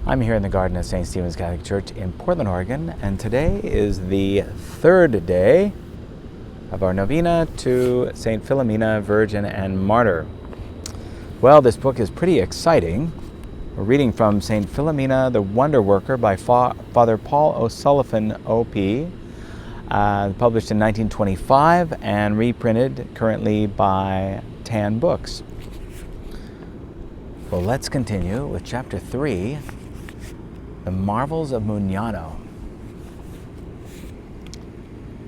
I'm here in the garden of St. Stephen's Catholic Church in Portland, Oregon, and today is the third day of our novena to St. Philomena, Virgin and Martyr. Well, this book is pretty exciting. We're reading from St. Philomena the Wonder Worker by Father Paul O'Sullivan, O.P., published in 1925 and reprinted currently by Tan Books. Well, let's continue with Chapter 3, The Marvels of Mugnano.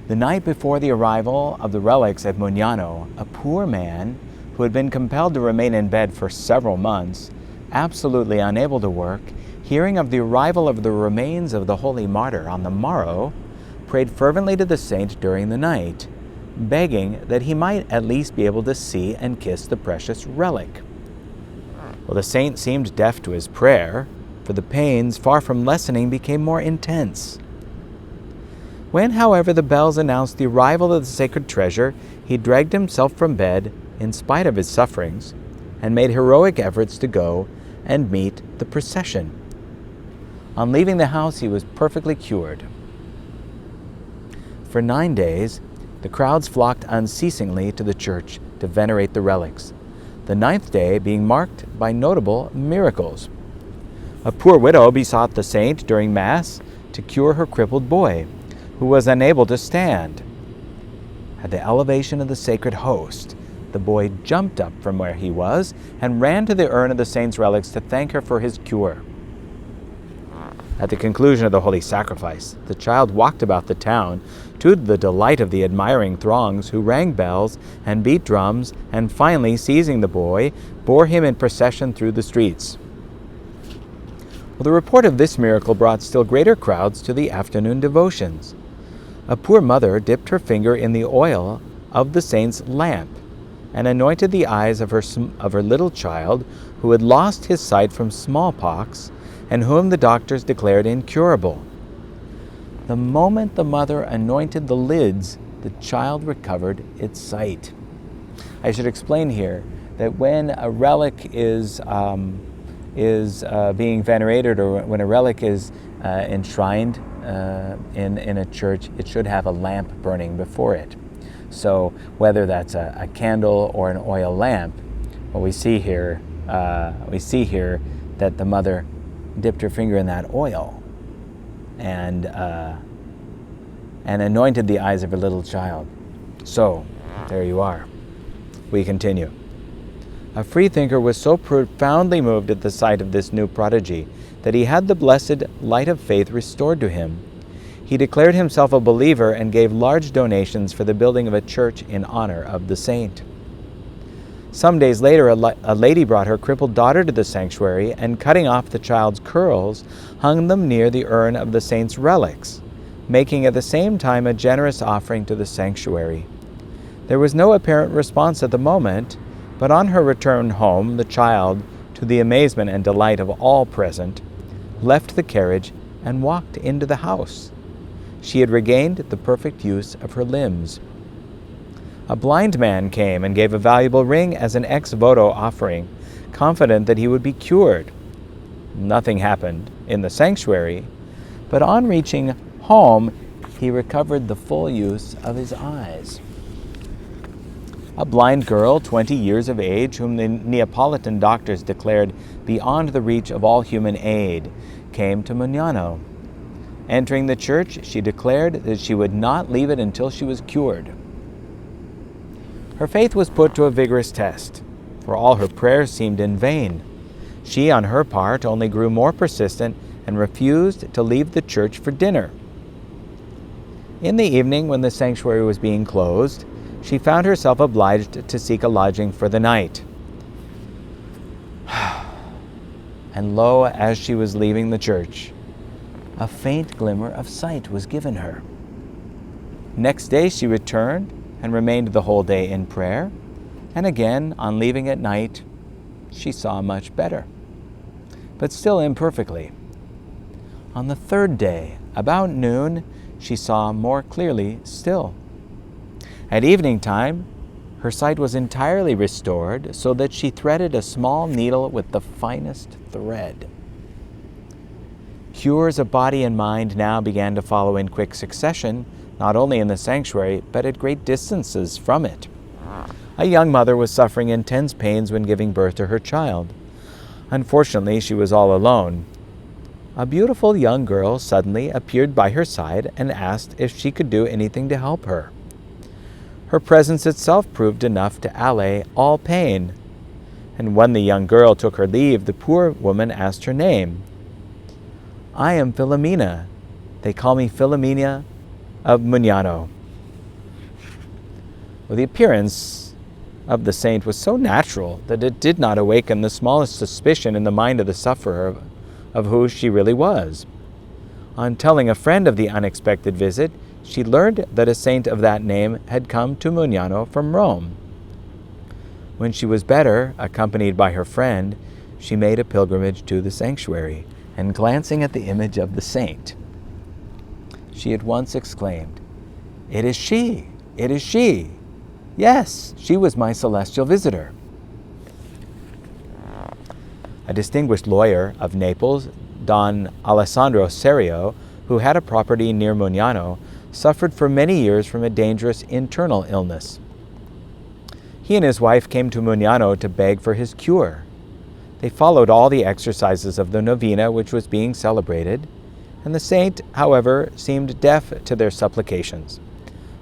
The night before the arrival of the relics at Mugnano, a poor man who had been compelled to remain in bed for several months, absolutely unable to work, hearing of the arrival of the remains of the holy martyr on the morrow, prayed fervently to the saint during the night, begging that he might at least be able to see and kiss the precious relic. Well, the saint seemed deaf to his prayer, for the pains, far from lessening, became more intense. When, however, the bells announced the arrival of the sacred treasure, he dragged himself from bed, in spite of his sufferings, and made heroic efforts to go and meet the procession. On leaving the house, he was perfectly cured. For 9 days, the crowds flocked unceasingly to the church to venerate the relics, the 9th day being marked by notable miracles. A poor widow besought the saint during Mass to cure her crippled boy, who was unable to stand. At the elevation of the sacred host, the boy jumped up from where he was and ran to the urn of the saint's relics to thank her for his cure. At the conclusion of the holy sacrifice, the child walked about the town to the delight of the admiring throngs who rang bells and beat drums, and finally, seizing the boy, bore him in procession through the streets. Well, the report of this miracle brought still greater crowds to the afternoon devotions. A poor mother dipped her finger in the oil of the saint's lamp and anointed the eyes of her little child, who had lost his sight from smallpox and whom the doctors declared incurable. The moment the mother anointed the lids, the child recovered its sight. I should explain here that when a relic is being venerated, or when a relic is enshrined in a church, it should have a lamp burning before it. So whether that's a candle or an oil lamp, what we see here that the mother dipped her finger in that oil and anointed the eyes of her little child. So there you are. We continue. A freethinker was so profoundly moved at the sight of this new prodigy that he had the blessed light of faith restored to him. He declared himself a believer and gave large donations for the building of a church in honor of the saint. Some days later, a lady brought her crippled daughter to the sanctuary and, cutting off the child's curls, hung them near the urn of the saint's relics, making at the same time a generous offering to the sanctuary. There was no apparent response at the moment, but on her return home, the child, to the amazement and delight of all present, left the carriage and walked into the house. She had regained the perfect use of her limbs. A blind man came and gave a valuable ring as an ex voto offering, confident that he would be cured. Nothing happened in the sanctuary, but on reaching home, he recovered the full use of his eyes. A blind girl, 20 years of age, whom the Neapolitan doctors declared beyond the reach of all human aid, came to Mugnano. Entering the church, she declared that she would not leave it until she was cured. Her faith was put to a vigorous test, for all her prayers seemed in vain. She, on her part, only grew more persistent and refused to leave the church for dinner. In the evening, when the sanctuary was being closed, she found herself obliged to seek a lodging for the night. And lo, as she was leaving the church, a faint glimmer of sight was given her. Next day she returned and remained the whole day in prayer, and again, on leaving at night, she saw much better, but still imperfectly. On the 3rd day, about noon, she saw more clearly still. At evening time, her sight was entirely restored, so that she threaded a small needle with the finest thread. Cures of body and mind now began to follow in quick succession, not only in the sanctuary, but at great distances from it. A young mother was suffering intense pains when giving birth to her child. Unfortunately, she was all alone. A beautiful young girl suddenly appeared by her side and asked if she could do anything to help her. Her presence itself proved enough to allay all pain. And when the young girl took her leave, the poor woman asked her name. "I am Philomena. They call me Philomena of Mugnano." Well, the appearance of the saint was so natural that it did not awaken the smallest suspicion in the mind of the sufferer of who she really was. On telling a friend of the unexpected visit, she learned that a saint of that name had come to Mugnano from Rome. When she was better, accompanied by her friend, she made a pilgrimage to the sanctuary, and glancing at the image of the saint, she at once exclaimed, "It is she! It is she! Yes, she was my celestial visitor." A distinguished lawyer of Naples, Don Alessandro Serio, who had a property near Mugnano, suffered for many years from a dangerous internal illness. He and his wife came to Mugnano to beg for his cure. They followed all the exercises of the Novena which was being celebrated, and the saint, however, seemed deaf to their supplications.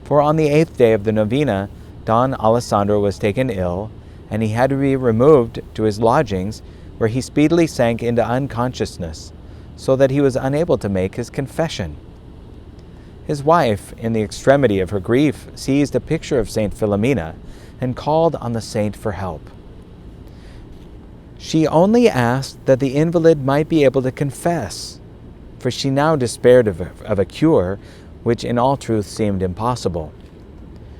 For on the 8th day of the Novena, Don Alessandro was taken ill, and he had to be removed to his lodgings, where he speedily sank into unconsciousness, so that he was unable to make his confession. His wife, in the extremity of her grief, seized a picture of Saint Philomena and called on the saint for help. She only asked that the invalid might be able to confess, for she now despaired of a cure, which in all truth seemed impossible.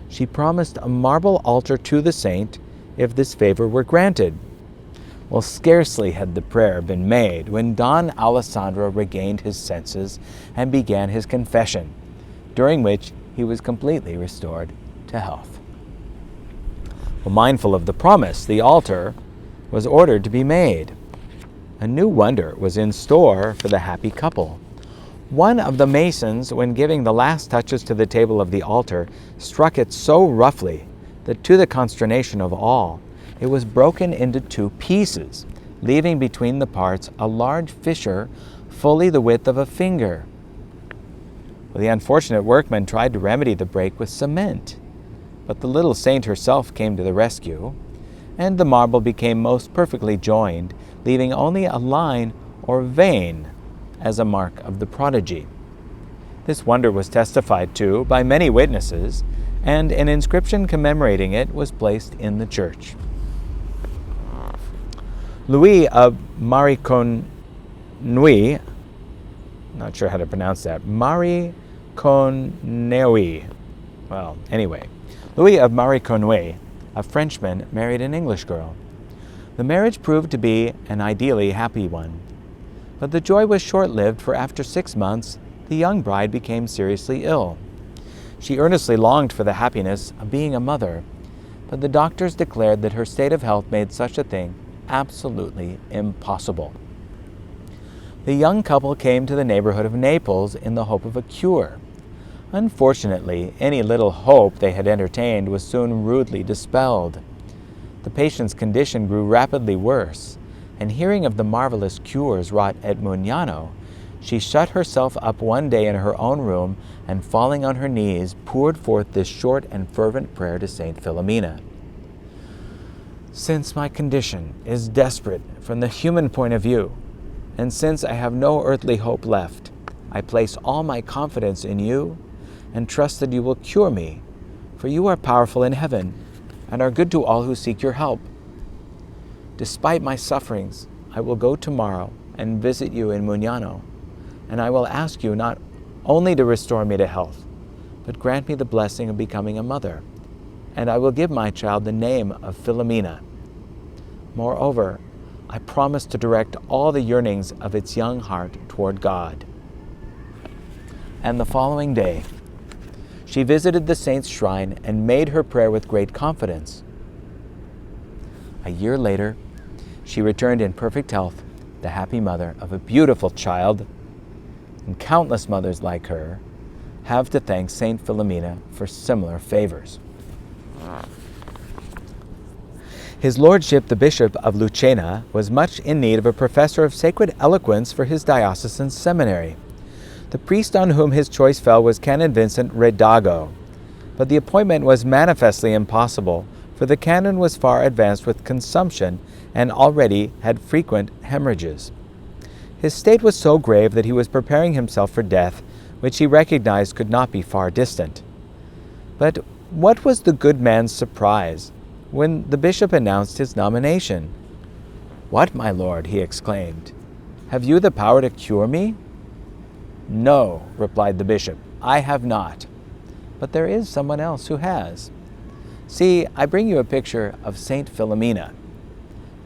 She promised a marble altar to the saint if this favor were granted. Well, scarcely had the prayer been made when Don Alessandro regained his senses and began his confession, during which he was completely restored to health. Well, mindful of the promise, the altar was ordered to be made. A new wonder was in store for the happy couple. One of the masons, when giving the last touches to the table of the altar, struck it so roughly that, to the consternation of all, it was broken into 2 pieces, leaving between the parts a large fissure fully the width of a finger. Well, the unfortunate workman tried to remedy the break with cement, but the little saint herself came to the rescue, and the marble became most perfectly joined, leaving only a line or vein as a mark of the prodigy. This wonder was testified to by many witnesses, and an inscription commemorating it was placed in the church. Louis of Mariconui, not sure how to pronounce that, Mariconui. Well, anyway, Louis of Mariconui, a Frenchman, married an English girl. The marriage proved to be an ideally happy one. But the joy was short-lived, for after 6 months, the young bride became seriously ill. She earnestly longed for the happiness of being a mother, but the doctors declared that her state of health made such a thing absolutely impossible. The young couple came to the neighborhood of Naples in the hope of a cure. Unfortunately, any little hope they had entertained was soon rudely dispelled. The patient's condition grew rapidly worse, and hearing of the marvelous cures wrought at Mugnano, she shut herself up one day in her own room and, falling on her knees, poured forth this short and fervent prayer to Saint Philomena. "Since my condition is desperate from the human point of view, and since I have no earthly hope left, I place all my confidence in you and trust that you will cure me, for you are powerful in heaven and are good to all who seek your help. Despite my sufferings, I will go tomorrow and visit you in Mugnano, and I will ask you not only to restore me to health, but grant me the blessing of becoming a mother, and I will give my child the name of Philomena. Moreover, I promise to direct all the yearnings of its young heart toward God." And the following day, she visited the saint's shrine and made her prayer with great confidence. A year later, she returned in perfect health, the happy mother of a beautiful child and countless mothers like her have to thank Saint Philomena for similar favors. His lordship, the Bishop of Lucena, was much in need of a professor of sacred eloquence for his diocesan seminary. The priest on whom his choice fell was Canon Vincent Redago, but the appointment was manifestly impossible, for the canon was far advanced with consumption and already had frequent hemorrhages. His state was so grave that he was preparing himself for death, which he recognized could not be far distant. But what was the good man's surprise when the bishop announced his nomination? "What, my lord," he exclaimed, "have you the power to cure me?" "No," replied the bishop, "I have not. But there is someone else who has. See, I bring you a picture of Saint Philomena.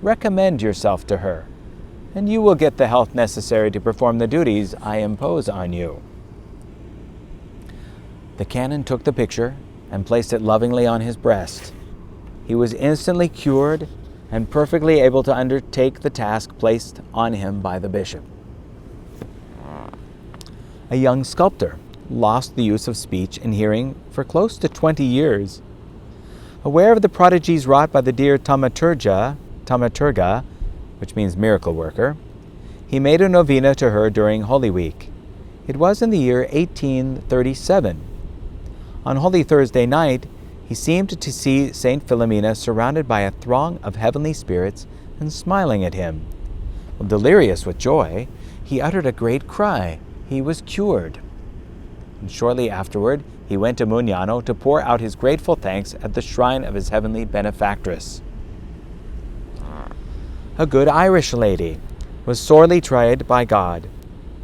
Recommend yourself to her, and you will get the health necessary to perform the duties I impose on you." The canon took the picture and placed it lovingly on his breast. He was instantly cured and perfectly able to undertake the task placed on him by the bishop. A young sculptor lost the use of speech and hearing for close to 20 years. Aware of the prodigies wrought by the dear Thaumaturga, which means miracle worker, he made a novena to her during Holy Week. It was in the year 1837. On Holy Thursday night, he seemed to see Saint Philomena surrounded by a throng of heavenly spirits and smiling at him. Delirious with joy, he uttered a great cry. He was cured. And shortly afterward, he went to Mugnano to pour out his grateful thanks at the shrine of his heavenly benefactress. A good Irish lady was sorely tried by God.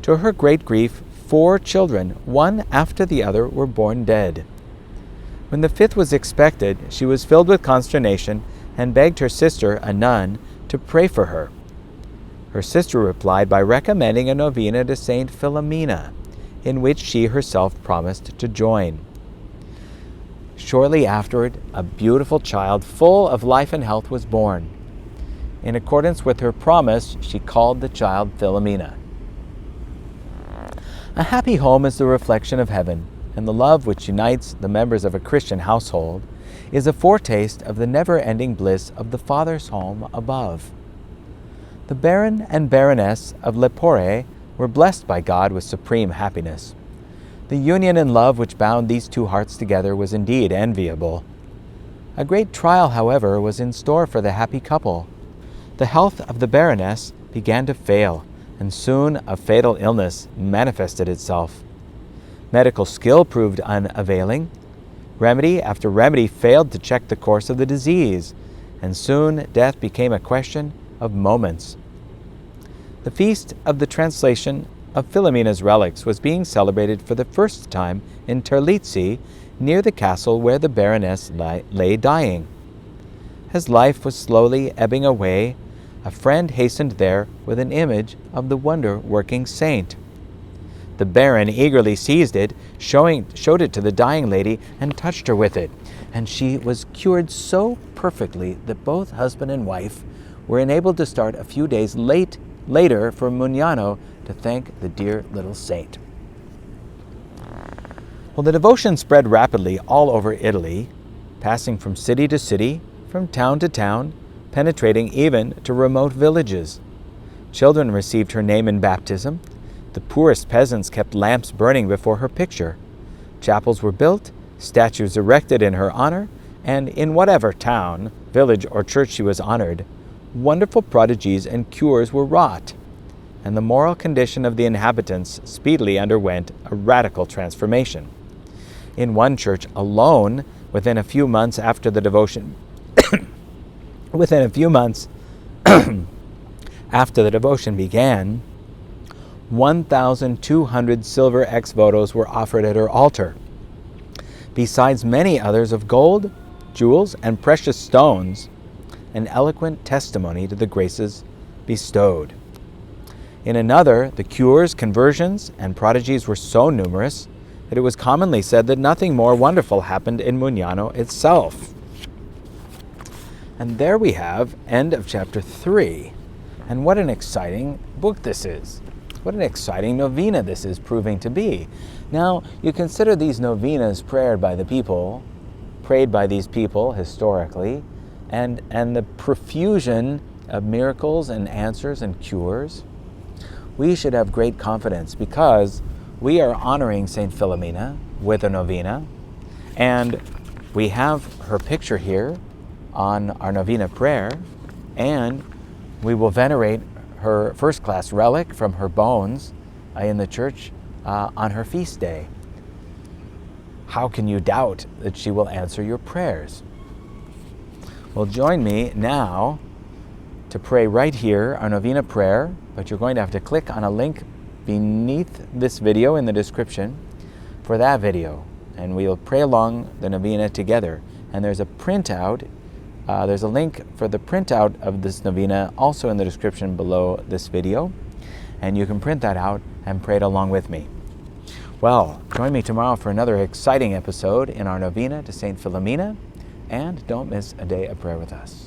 To her great grief, 4 children, one after the other, were born dead. When the 5th was expected, she was filled with consternation and begged her sister, a nun, to pray for her. Her sister replied by recommending a novena to Saint Philomena, in which she herself promised to join. Shortly afterward, a beautiful child full of life and health was born. In accordance with her promise, she called the child Philomena. A happy home is the reflection of heaven, and the love which unites the members of a Christian household is a foretaste of the never-ending bliss of the Father's home above. The Baron and Baroness of Lepore were blessed by God with supreme happiness. The union and love which bound these 2 hearts together was indeed enviable. A great trial, however, was in store for the happy couple. The health of the Baroness began to fail, and soon a fatal illness manifested itself. Medical skill proved unavailing. Remedy after remedy failed to check the course of the disease, and soon death became a question of moments. The feast of the translation of Philomena's relics was being celebrated for the first time in Terlizzi, near the castle where the Baroness lay dying. As life was slowly ebbing away, a friend hastened there with an image of the wonder-working saint. The Baron eagerly seized it, showed it to the dying lady, and touched her with it, and she was cured so perfectly that both husband and wife were enabled to start a few days later for Mugnano to thank the dear little saint. Well, the devotion spread rapidly all over Italy, passing from city to city, from town to town, penetrating even to remote villages. Children received her name in baptism. The poorest peasants kept lamps burning before her picture. Chapels were built, statues erected in her honor, and in whatever town, village, or church she was honored, wonderful prodigies and cures were wrought, and the moral condition of the inhabitants speedily underwent a radical transformation. In one church alone, within a few months after the devotion after the devotion began, 1,200 silver ex-votos were offered at her altar, besides many others of gold, jewels, and precious stones, an eloquent testimony to the graces bestowed. In another, the cures, conversions, and prodigies were so numerous that it was commonly said that nothing more wonderful happened in Mugnano itself. And there we have end of chapter 3. And what an exciting book this is. What an exciting novena this is proving to be. Now, you consider these novenas prayed by these people historically, and the profusion of miracles and answers and cures. We should have great confidence because we are honoring Saint Philomena with a novena, and we have her picture here on our novena prayer, and we will venerate her first-class relic from her bones in the church on her feast day. How can you doubt that she will answer your prayers? Well, join me now to pray right here, our novena prayer, but you're going to have to click on a link beneath this video in the description for that video, and we'll pray along the novena together. And there's a printout. There's a link for the printout of this novena also in the description below this video, and you can print that out and pray it along with me. Well, join me tomorrow for another exciting episode in our novena to Saint Philomena, and don't miss a day of prayer with us.